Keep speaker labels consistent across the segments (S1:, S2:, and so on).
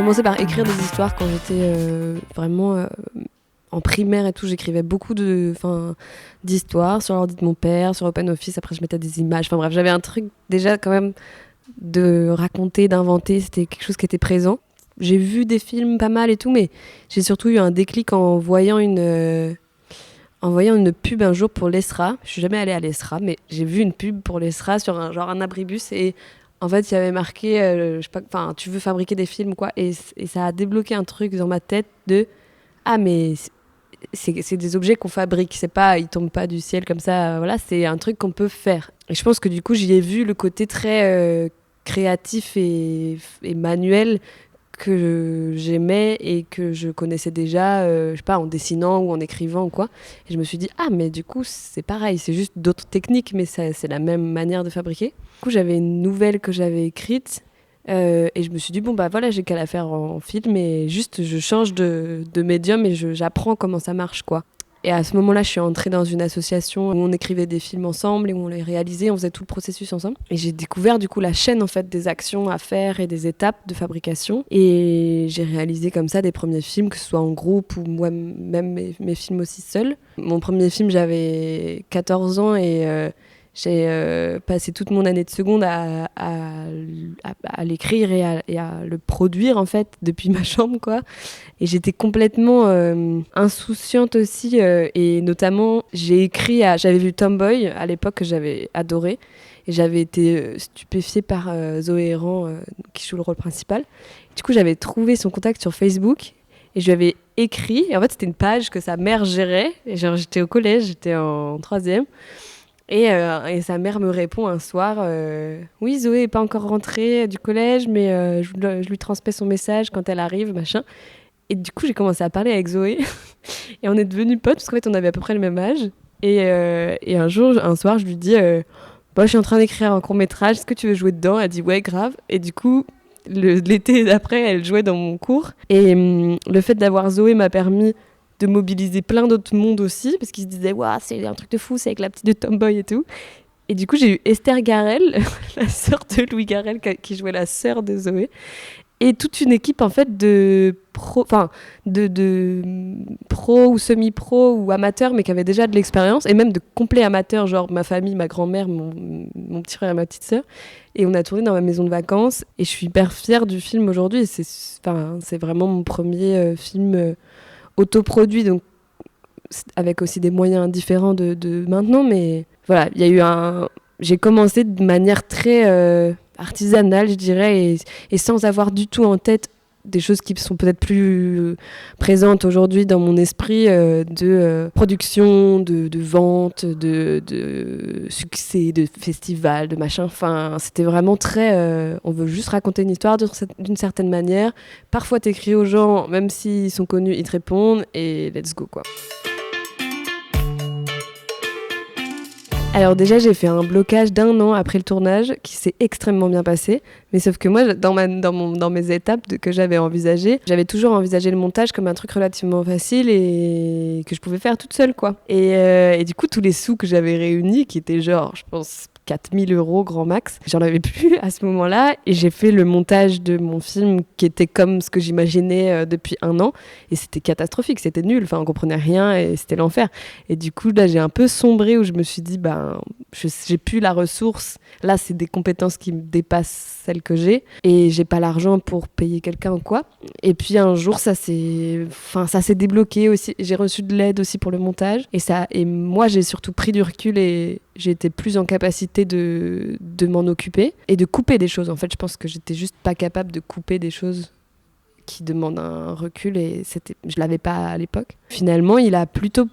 S1: commencé par écrire des histoires quand j'étais vraiment en primaire et tout. J'écrivais beaucoup d'histoires sur l'ordi de mon père, sur OpenOffice. Après, je mettais des images. Enfin bref, j'avais un truc déjà quand même de raconter, d'inventer. C'était quelque chose qui était présent. J'ai vu des films pas mal et tout, mais j'ai surtout eu un déclic en voyant une pub un jour pour l'Esra. Je suis jamais allée à l'Esra, mais j'ai vu une pub pour l'Esra sur un abribus et en fait, il y avait marqué, je sais pas, enfin, tu veux fabriquer des films, quoi. Et ça a débloqué un truc dans ma tête de, ah, mais c'est des objets qu'on fabrique, c'est pas, ils tombent pas du ciel comme ça, voilà, c'est un truc qu'on peut faire. Et je pense que du coup, j'y ai vu le côté très créatif et manuel que j'aimais et que je connaissais déjà, je sais pas, en dessinant ou en écrivant ou quoi. Et je me suis dit, ah, mais du coup, c'est pareil, c'est juste d'autres techniques, mais c'est la même manière de fabriquer. Du coup, j'avais une nouvelle que j'avais écrite et je me suis dit, bon, bah voilà, j'ai qu'à la faire en film et juste, je change de médium et j'apprends comment ça marche, quoi. Et à ce moment-là, je suis entrée dans une association où on écrivait des films ensemble et où on les réalisait, on faisait tout le processus ensemble. Et j'ai découvert du coup la chaîne en fait des actions à faire et des étapes de fabrication. Et j'ai réalisé comme ça des premiers films, que ce soit en groupe ou moi-même mes films aussi seuls. Mon premier film, j'avais 14 ans et j'ai passé toute mon année de seconde à l'écrire et à le produire en fait depuis ma chambre, quoi. Et j'étais complètement insouciante aussi et notamment j'avais vu Tomboy à l'époque que j'avais adoré et j'avais été stupéfiée par Zoé Héran qui joue le rôle principal. Du coup, j'avais trouvé son contact sur Facebook et je lui avais écrit. Et en fait, c'était une page que sa mère gérait. Et genre, j'étais au collège, j'étais en 3e. Et sa mère me répond un soir oui, Zoé n'est pas encore rentrée du collège, mais je lui transmets son message quand elle arrive, machin. Et du coup, j'ai commencé à parler avec Zoé. Et on est devenus potes, parce qu'en fait, on avait à peu près le même âge. Et un soir, je lui dis bah, je suis en train d'écrire un court-métrage, est-ce que tu veux jouer dedans? Elle dit ouais, grave. Et du coup, l'été d'après, elle jouait dans mon cours. Et le fait d'avoir Zoé m'a permis de mobiliser plein d'autres mondes aussi, parce qu'ils se disaient waouh, c'est un truc de fou, c'est avec la petite de Tomboy et tout. Et du coup, j'ai eu Esther Garel, la sœur de Louis Garel, qui jouait la sœur de Zoé, et toute une équipe en fait de pro ou semi-pro ou amateurs, mais qui avaient déjà de l'expérience, et même de complets amateurs, genre ma famille, ma grand-mère, mon petit frère et ma petite sœur. Et on a tourné dans ma maison de vacances, et je suis hyper fière du film aujourd'hui. Et c'est vraiment mon premier film autoproduit, donc avec aussi des moyens différents de maintenant, mais voilà, il y a eu j'ai commencé de manière très artisanale, je dirais, et sans avoir du tout en tête des choses qui sont peut-être plus présentes aujourd'hui dans mon esprit de production, de vente, de succès, de festival, de machin. Enfin, c'était vraiment très... on veut juste raconter une histoire d'une certaine manière. Parfois, t'écris aux gens, même s'ils sont connus, ils te répondent et let's go, quoi. Alors déjà, j'ai fait un blocage d'1 an après le tournage qui s'est extrêmement bien passé. Mais sauf que moi, dans mes étapes que j'avais envisagées, j'avais toujours envisagé le montage comme un truc relativement facile et que je pouvais faire toute seule, quoi. Et du coup, tous les sous que j'avais réunis, qui étaient genre, je pense, 4 000 € grand max, j'en avais plus à ce moment-là. Et j'ai fait le montage de mon film qui était comme ce que j'imaginais depuis 1 an. Et c'était catastrophique, c'était nul. Enfin, on comprenait rien et c'était l'enfer. Et du coup, là, j'ai un peu sombré où je me suis dit, j'ai plus la ressource. Là, c'est des compétences qui me dépassent celles que j'ai. Et j'ai pas l'argent pour payer quelqu'un ou quoi. Et puis un jour, ça s'est débloqué aussi. J'ai reçu de l'aide aussi pour le montage. Et moi, j'ai surtout pris du recul et j'ai été plus en capacité de m'en occuper et de couper des choses. En fait, je pense que j'étais juste pas capable de couper des choses qui demandent un recul et je l'avais pas à l'époque. Finalement, il a plutôt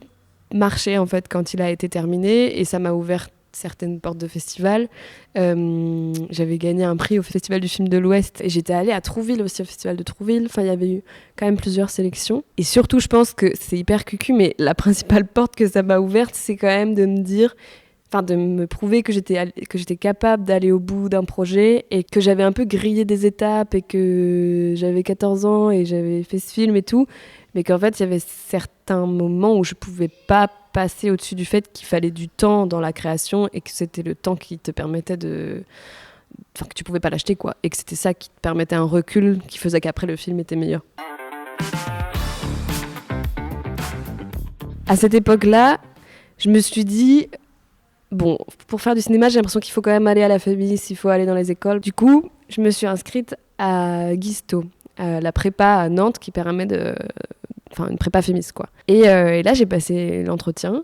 S1: marché en fait quand il a été terminé et ça m'a ouvert certaines portes de festival. J'avais gagné un prix au Festival du film de l'Ouest et j'étais allée à Trouville aussi, au Festival de Trouville. Enfin, il y avait eu quand même plusieurs sélections. Et surtout, je pense que c'est hyper cucu, mais la principale porte que ça m'a ouverte, c'est quand même de me dire... Enfin, de me prouver que j'étais capable d'aller au bout d'un projet et que j'avais un peu grillé des étapes et que j'avais 14 ans et j'avais fait ce film et tout, mais qu'en fait, il y avait certains moments où je pouvais pas passer au-dessus du fait qu'il fallait du temps dans la création et que c'était le temps qui te permettait de enfin, que tu pouvais pas l'acheter, quoi. Et que c'était ça qui te permettait un recul qui faisait qu'après le film était meilleur. À cette époque-là, je me suis dit, bon, pour faire du cinéma, j'ai l'impression qu'il faut quand même aller à la FEMIS, il faut aller dans les écoles. Du coup, je me suis inscrite à Guisto, la prépa à Nantes qui permet de... Enfin, une prépa FEMIS, quoi. Et là, j'ai passé l'entretien.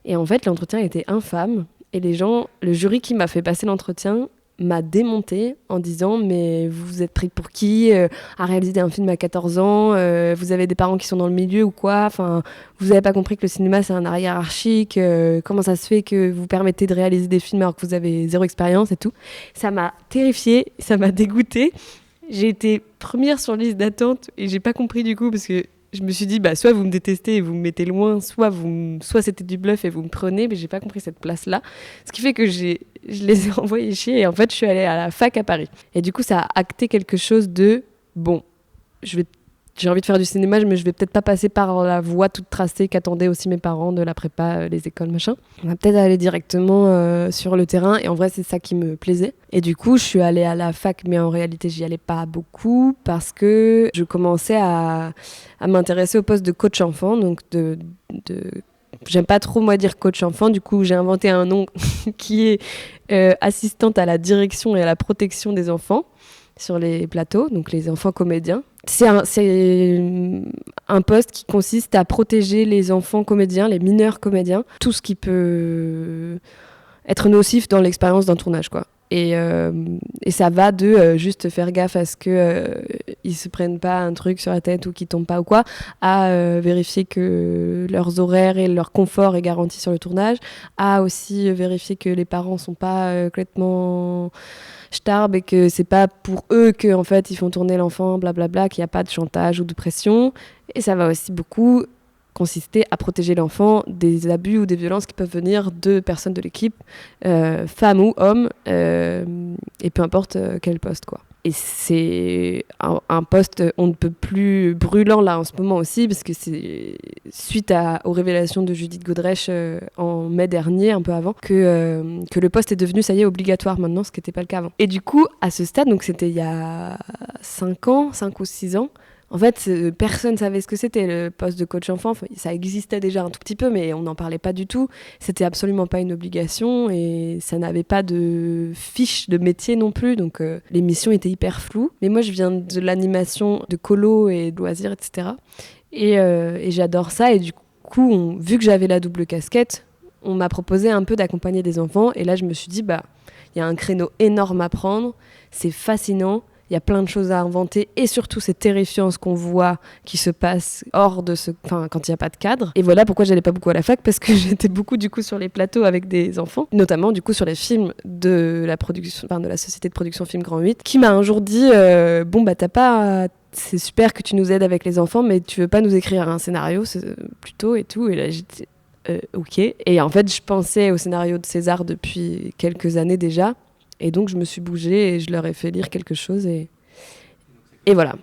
S1: Et en fait, l'entretien était infâme. Et le jury qui m'a fait passer l'entretien m'a démonté en disant mais vous êtes pris pour qui à réaliser un film à 14 ans vous avez des parents qui sont dans le milieu ou quoi, enfin vous n'avez pas compris que le cinéma c'est un art hiérarchique, comment ça se fait que vous permettez de réaliser des films alors que vous avez zéro expérience et tout. Ça m'a terrifiée, ça m'a dégoûtée. J'ai été première sur liste d'attente et j'ai pas compris du coup parce que je me suis dit bah soit vous me détestez et vous me mettez loin, soit c'était du bluff et vous me prenez, mais j'ai pas compris cette place là, ce qui fait que je les ai envoyés chier et en fait je suis allée à la fac à Paris et du coup ça a acté quelque chose de bon, j'ai envie de faire du cinéma mais je vais peut-être pas passer par la voie toute tracée qu'attendaient aussi mes parents de la prépa, les écoles machin, on va peut-être aller directement sur le terrain et en vrai c'est ça qui me plaisait et du coup je suis allée à la fac mais en réalité j'y allais pas beaucoup parce que je commençais à m'intéresser au poste de coach enfant, donc j'aime pas trop moi dire coach enfant, du coup j'ai inventé un nom qui est assistante à la direction et à la protection des enfants sur les plateaux, donc les enfants comédiens. C'est un poste qui consiste à protéger les enfants comédiens, les mineurs comédiens, tout ce qui peut être nocif dans l'expérience d'un tournage, quoi. Et ça va de juste faire gaffe à ce qu'ils se prennent pas un truc sur la tête ou qu'ils tombent pas ou quoi, à vérifier que leurs horaires et leur confort est garanti sur le tournage, à aussi vérifier que les parents sont pas complètement starbes et que c'est pas pour eux que en fait ils font tourner l'enfant, blablabla, qu'il n'y a pas de chantage ou de pression. Et ça va aussi beaucoup consister à protéger l'enfant des abus ou des violences qui peuvent venir de personnes de l'équipe, femmes ou hommes, et peu importe quel poste, quoi. Et c'est un poste on ne peut plus brûlant là en ce moment aussi, parce que c'est suite aux révélations de Judith Godrèche en mai dernier, un peu avant, que le poste est devenu, ça y est, obligatoire maintenant, ce qui n'était pas le cas avant. Et du coup, à ce stade, donc c'était il y a 5 ou 6 ans, en fait, personne ne savait ce que c'était le poste de coach enfant. Enfin, ça existait déjà un tout petit peu, mais on n'en parlait pas du tout. C'était absolument pas une obligation et ça n'avait pas de fiche de métier non plus. Donc les missions étaient hyper floues. Mais moi, je viens de l'animation de colo et de loisirs, etc. Et j'adore ça. Et du coup, vu que j'avais la double casquette, on m'a proposé un peu d'accompagner des enfants. Et là, je me suis dit, bah, il y a un créneau énorme à prendre. C'est fascinant. Il y a plein de choses à inventer et surtout c'est terrifiant ce qu'on voit qui se passe hors de quand il n'y a pas de cadre. Et voilà pourquoi j'allais pas beaucoup à la fac, parce que j'étais beaucoup du coup sur les plateaux avec des enfants, notamment du coup sur les films de la production, de la société de production Film Grand 8, qui m'a un jour dit bon bah c'est super que tu nous aides avec les enfants, mais tu veux pas nous écrire un scénario plutôt et tout. Et là j'étais ok. Et en fait je pensais au scénario de César depuis quelques années déjà. Et donc, je me suis bougée et je leur ai fait lire quelque chose. Et voilà.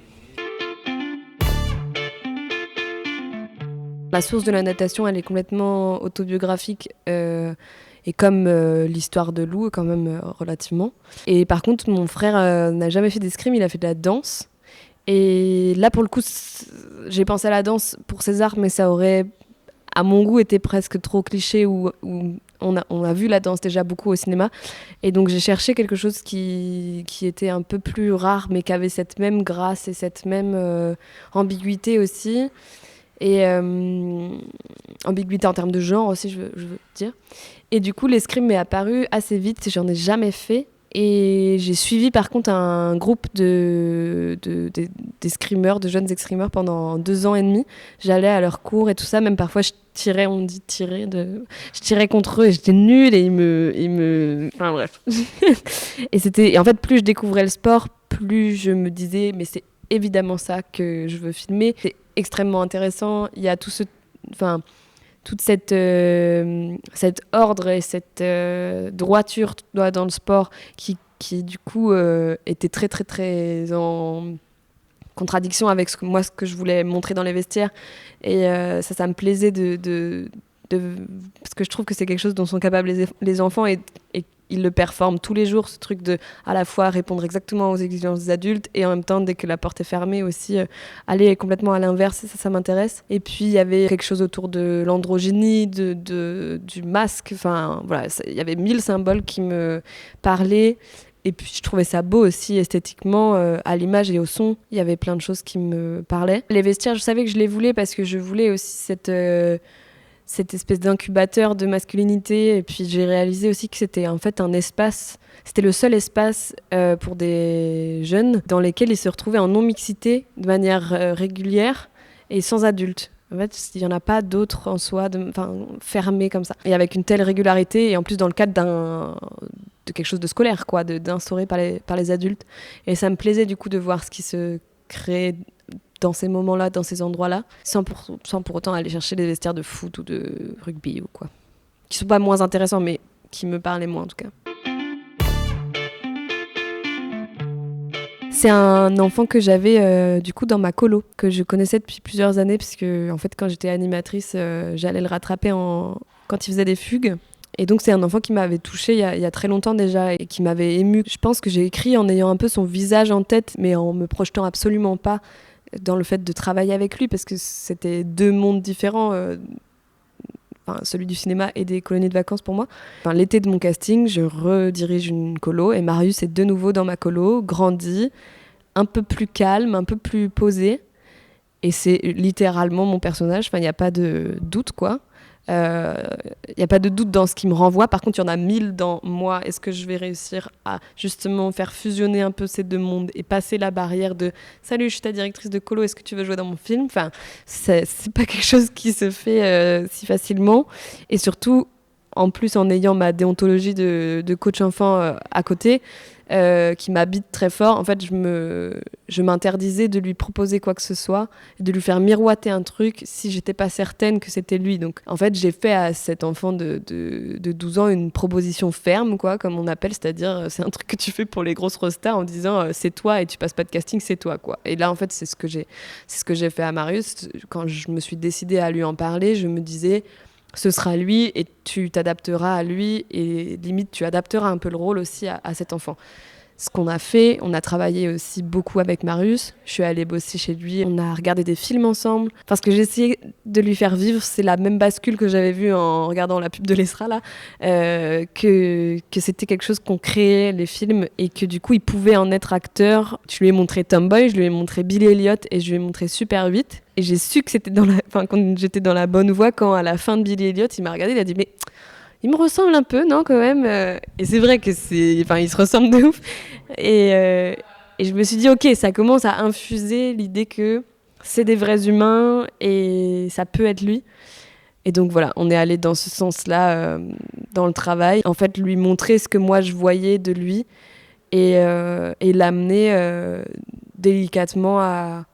S1: La source de la natation, elle est complètement autobiographique. Et comme l'histoire de Lou, quand même relativement. Et par contre, mon frère n'a jamais fait d'escrime, il a fait de la danse. Et là, pour le coup, j'ai pensé à la danse pour César, mais ça aurait, à mon goût, été presque trop cliché ou on a vu la danse déjà beaucoup au cinéma, et donc j'ai cherché quelque chose qui était un peu plus rare, mais qui avait cette même grâce et cette même ambiguïté aussi, et ambiguïté en termes de genre aussi, je veux dire. Et du coup, l'escrime m'est apparu assez vite, j'en ai jamais fait, et j'ai suivi par contre un groupe d'escrimeurs, de jeunes escrimeurs pendant 2 ans et demi. J'allais à leurs cours et tout ça, même parfois je tirais contre eux et j'étais nulle et ils me... Enfin bref. Et en fait, plus je découvrais le sport, plus je me disais, mais c'est évidemment ça que je veux filmer. C'est extrêmement intéressant, il y a toute cette ordre et cette droiture dans le sport qui du coup était très très très en contradiction avec ce que je voulais montrer dans les vestiaires, et ça me plaisait parce que je trouve que c'est quelque chose dont sont capables les enfants et il le performe tous les jours, ce truc de à la fois répondre exactement aux exigences des adultes et en même temps, dès que la porte est fermée aussi, aller complètement à l'inverse, ça m'intéresse. Et puis il y avait quelque chose autour de l'androgynie, du masque, enfin voilà, il y avait 1000 symboles qui me parlaient. Et puis je trouvais ça beau aussi esthétiquement, à l'image et au son, il y avait plein de choses qui me parlaient. Les vestiaires, je savais que je les voulais parce que je voulais aussi cette espèce d'incubateur de masculinité. Et puis j'ai réalisé aussi que c'était en fait un espace, c'était le seul espace pour des jeunes dans lesquels ils se retrouvaient en non-mixité de manière régulière et sans adultes. En fait, il n'y en a pas d'autres en soi, fermés comme ça. Et avec une telle régularité, et en plus dans le cadre de quelque chose de scolaire, quoi, d'instaurer par les adultes. Et ça me plaisait du coup de voir ce qui se crée dans ces moments-là, dans ces endroits-là, sans pour autant aller chercher des vestiaires de foot ou de rugby ou quoi. Qui sont pas moins intéressants, mais qui me parlaient moins en tout cas. C'est un enfant que j'avais du coup dans ma colo, que je connaissais depuis plusieurs années, puisque en fait quand j'étais animatrice, j'allais le rattraper quand il faisait des fugues. Et donc c'est un enfant qui m'avait touchée il y a très longtemps déjà et qui m'avait émue. Je pense que j'ai écrit en ayant un peu son visage en tête, mais en me projetant absolument pas dans le fait de travailler avec lui, parce que c'était deux mondes différents, celui du cinéma et des colonies de vacances pour moi. L'été de mon casting, je redirige une colo et Marius est de nouveau dans ma colo, grandi, un peu plus calme, un peu plus posé. Et c'est littéralement mon personnage, il n'y a pas de doute, quoi. Il n'y a pas de doute dans ce qui me renvoie. Par contre, il y en a 1000 dans moi. Est-ce que je vais réussir à justement faire fusionner un peu ces deux mondes et passer la barrière de « Salut, je suis ta directrice de colo, est-ce que tu veux jouer dans mon film ?» Enfin, c'est pas quelque chose qui se fait si facilement. Et surtout, en plus, en ayant ma déontologie de coach enfant à côté, qui m'habite très fort, en fait, je m'interdisais de lui proposer quoi que ce soit, de lui faire miroiter un truc si j'étais pas certaine que c'était lui. Donc, en fait, j'ai fait à cet enfant de 12 ans une proposition ferme, quoi, comme on appelle, c'est-à-dire c'est un truc que tu fais pour les grosses rostars en disant c'est toi et tu passes pas de casting, c'est toi, quoi. Et là, en fait, c'est ce que j'ai fait à Marius. Quand je me suis décidée à lui en parler, je me disais ce sera lui et tu t'adapteras à lui et limite tu adapteras un peu le rôle aussi à cet enfant. Ce qu'on a fait, on a travaillé aussi beaucoup avec Marius. Je suis allée bosser chez lui, on a regardé des films ensemble. Enfin, ce que j'ai essayé de lui faire vivre, c'est la même bascule que j'avais vue en regardant la pub de l'Estra, là, que c'était quelque chose qu'on créait, les films, et que du coup, il pouvait en être acteur. Je lui ai montré Tomboy, je lui ai montré Billy Elliot et je lui ai montré Super 8. Et j'ai su que c'était quand j'étais dans la bonne voie, quand à la fin de Billy Elliot, il m'a regardé, il a dit « Mais il me ressemble un peu, non, quand même ?» Et c'est vrai que il se ressemble de ouf. Et je me suis dit, ok, ça commence à infuser l'idée que c'est des vrais humains et ça peut être lui. Et donc voilà, on est allé dans ce sens-là dans le travail. En fait, lui montrer ce que moi je voyais de lui et l'amener délicatement à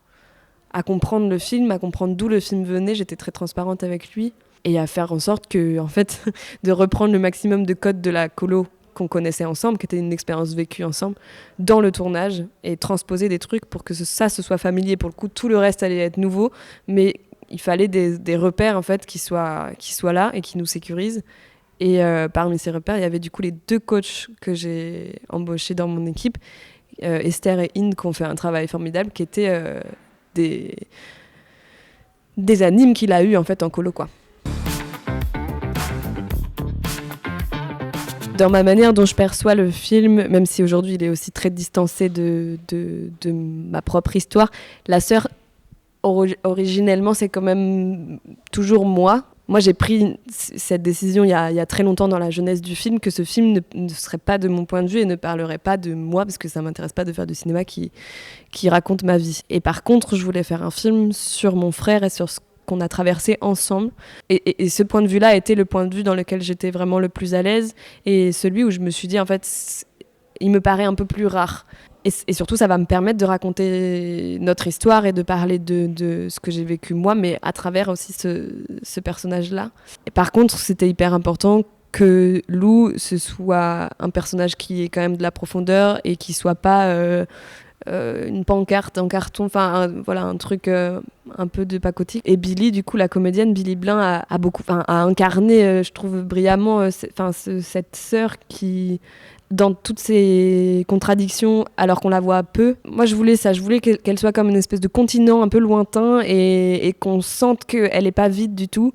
S1: comprendre le film, à comprendre d'où le film venait. J'étais très transparente avec lui. Et à faire en sorte que, en fait, de reprendre le maximum de codes de la colo qu'on connaissait ensemble, qui était une expérience vécue ensemble, dans le tournage, et transposer des trucs pour que ça se soit familier. Pour le coup, tout le reste allait être nouveau, mais il fallait des repères, en fait, qui soient là et qui nous sécurisent. Et parmi ces repères, il y avait du coup les 2 coachs que j'ai embauchés dans mon équipe, Esther et Inde, qui ont fait un travail formidable, qui étaient des animes qu'il a eu en fait en colo, quoi. Dans ma manière dont je perçois le film, même si aujourd'hui il est aussi très distancé de ma propre histoire, la sœur, originellement, c'est quand même toujours moi. Moi, j'ai pris cette décision il y a très longtemps dans la jeunesse du film, que ce film ne serait pas de mon point de vue et ne parlerait pas de moi, parce que ça ne m'intéresse pas de faire du cinéma qui raconte ma vie. Et par contre, je voulais faire un film sur mon frère et sur ce qu'on a traversé ensemble. Et ce point de vue-là a été le point de vue dans lequel j'étais vraiment le plus à l'aise, et celui où je me suis dit, en fait, il me paraît un peu plus rare. Et surtout, ça va me permettre de raconter notre histoire et de parler de ce que j'ai vécu moi, mais à travers aussi ce personnage-là. Et par contre, c'était hyper important que Lou, ce soit un personnage qui ait quand même de la profondeur et qui soit pas une pancarte en carton, voilà, un truc un un peu de pacotille. Et Billy, du coup, la comédienne Billy Blin a incarné, je trouve brillamment, cette sœur qui, dans toutes ses contradictions, alors qu'on la voit peu. Moi, je voulais ça. Je voulais qu'elle soit comme une espèce de continent un peu lointain et qu'on sente qu'elle n'est pas vide du tout,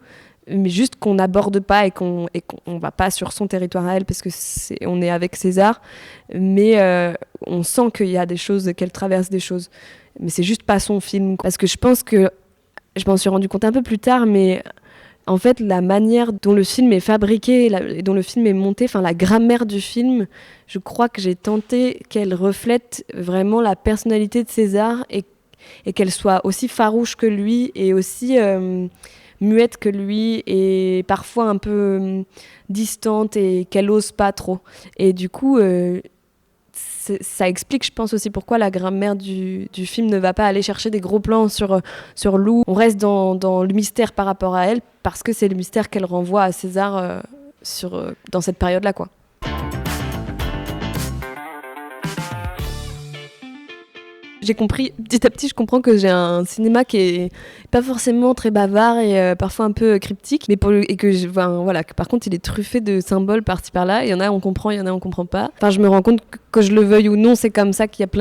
S1: mais juste qu'on n'aborde pas et qu'on va pas sur son territoire à elle parce que on est avec César, mais on sent qu'il y a des choses, qu'elle traverse des choses. Mais c'est juste pas son film. Parce que je pense que, je m'en suis rendu compte un peu plus tard, mais en fait, la manière dont le film est fabriqué et dont le film est monté, enfin la grammaire du film, je crois que j'ai tenté qu'elle reflète vraiment la personnalité de César et qu'elle soit aussi farouche que lui et aussi muette que lui et parfois un peu distante et qu'elle ose pas trop. Et du coup, ça explique, je pense aussi pourquoi la grammaire du film ne va pas aller chercher des gros plans sur Lou. On reste dans le mystère par rapport à elle parce que c'est le mystère qu'elle renvoie à César dans cette période-là, quoi. J'ai compris, petit à petit, je comprends que j'ai un cinéma qui est pas forcément très bavard et parfois un peu cryptique, mais que par contre, il est truffé de symboles par-ci par-là. Il y en a on comprend, il y en a on comprend pas. Enfin, je me rends compte que je le veuille ou non, c'est comme ça qu'il y a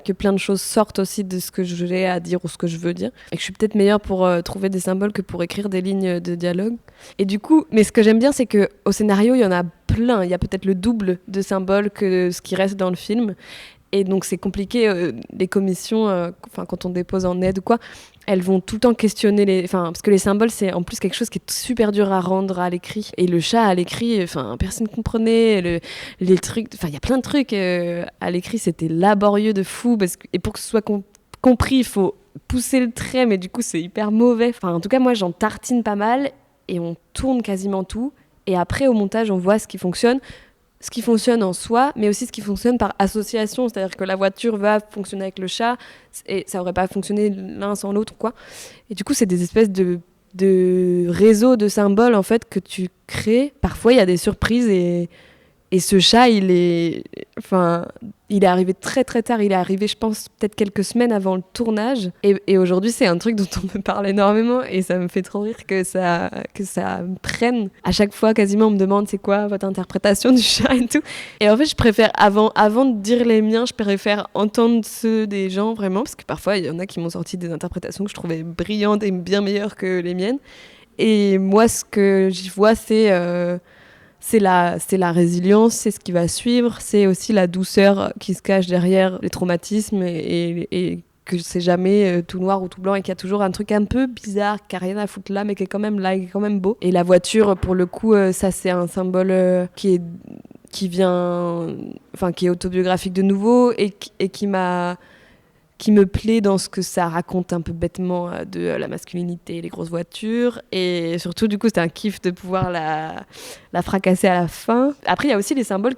S1: que plein de choses sortent aussi de ce que j'ai à dire ou ce que je veux dire. Et que je suis peut-être meilleure pour trouver des symboles que pour écrire des lignes de dialogue. Et du coup, mais ce que j'aime bien, c'est qu'au scénario, il y en a plein. Il y a peut-être le double de symboles que ce qui reste dans le film. Et donc c'est compliqué, les commissions, quand on dépose en aide ou quoi, elles vont tout le temps questionner parce que les symboles, c'est en plus quelque chose qui est super dur à rendre à l'écrit. Et le chat à l'écrit, personne ne comprenait, les trucs, il y a plein de trucs à l'écrit, c'était laborieux de fou, et pour que ce soit compris, il faut pousser le trait, mais du coup c'est hyper mauvais. En tout cas, moi j'en tartine pas mal, et on tourne quasiment tout, et après au montage on voit ce qui fonctionne en soi, mais aussi ce qui fonctionne par association, c'est-à-dire que la voiture va fonctionner avec le chat, et ça aurait pas fonctionné l'un sans l'autre, quoi. Et du coup, c'est des espèces de réseaux de symboles, en fait, que tu crées. Parfois, il y a des surprises, et ce chat, il est arrivé très très tard. Il est arrivé, je pense, peut-être quelques semaines avant le tournage. Et aujourd'hui, c'est un truc dont on me parle énormément. Et ça me fait trop rire que ça me prenne. À chaque fois, quasiment, on me demande c'est quoi votre interprétation du chat et tout. Et en fait, je préfère, avant de dire les miens, je préfère entendre ceux des gens, vraiment. Parce que parfois, il y en a qui m'ont sorti des interprétations que je trouvais brillantes et bien meilleures que les miennes. Et moi, ce que j'y vois, c'est la résilience, c'est ce qui va suivre, c'est aussi la douceur qui se cache derrière les traumatismes et que c'est jamais tout noir ou tout blanc et qu'il y a toujours un truc un peu bizarre qui n'a rien à foutre là mais qui est quand même là et qui est quand même beau. Et la voiture, pour le coup, ça c'est un symbole qui est autobiographique de nouveau et qui me plaît dans ce que ça raconte un peu bêtement de la masculinité, les grosses voitures. Et surtout, du coup, c'était un kiff de pouvoir la fracasser à la fin. Après, il y a aussi les symboles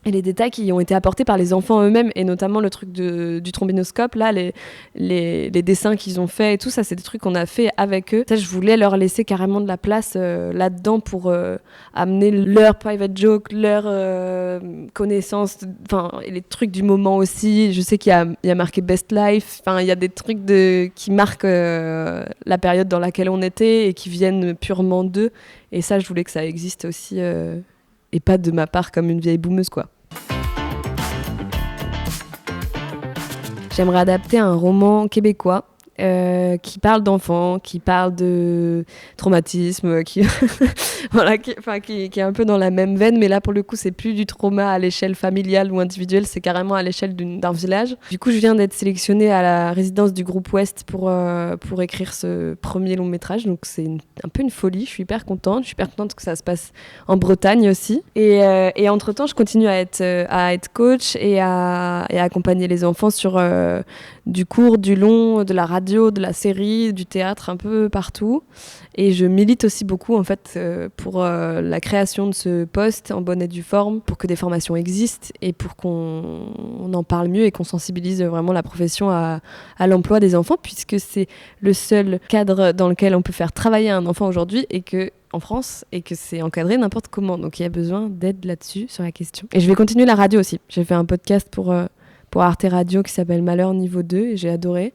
S1: et les détails qui ont été apportés par les enfants eux-mêmes, et notamment le truc du trombinoscope, là, les dessins qu'ils ont faits et tout ça, c'est des trucs qu'on a fait avec eux. Ça, je voulais leur laisser carrément de la place là-dedans pour amener leur private joke, leur connaissance, les trucs du moment aussi. Je sais qu'il y a marqué Best Life, il y a des trucs qui marquent la période dans laquelle on était et qui viennent purement d'eux. Et ça, je voulais que ça existe aussi, et pas de ma part comme une vieille boumeuse, quoi. J'aimerais adapter un roman québécois qui parle d'enfants, qui parle de traumatisme, qui est un peu dans la même veine, mais là pour le coup c'est plus du trauma à l'échelle familiale ou individuelle, c'est carrément à l'échelle d'un village. Du coup je viens d'être sélectionnée à la résidence du groupe Ouest pour écrire ce premier long métrage, donc c'est un peu une folie, je suis hyper contente que ça se passe en Bretagne aussi. Et entre-temps je continue à être coach et à accompagner les enfants sur du court, du long, de la radio, de la série, du théâtre, un peu partout. Et je milite aussi beaucoup en fait pour la création de ce poste en bonne et due forme, pour que des formations existent et pour qu'on en parle mieux et qu'on sensibilise vraiment la profession à l'emploi des enfants, puisque c'est le seul cadre dans lequel on peut faire travailler un enfant aujourd'hui en France, et que c'est encadré n'importe comment. Donc il y a besoin d'aide là-dessus, sur la question. Et je vais continuer la radio aussi. J'ai fait un podcast pour Arte Radio qui s'appelle Malheur niveau 2 et j'ai adoré.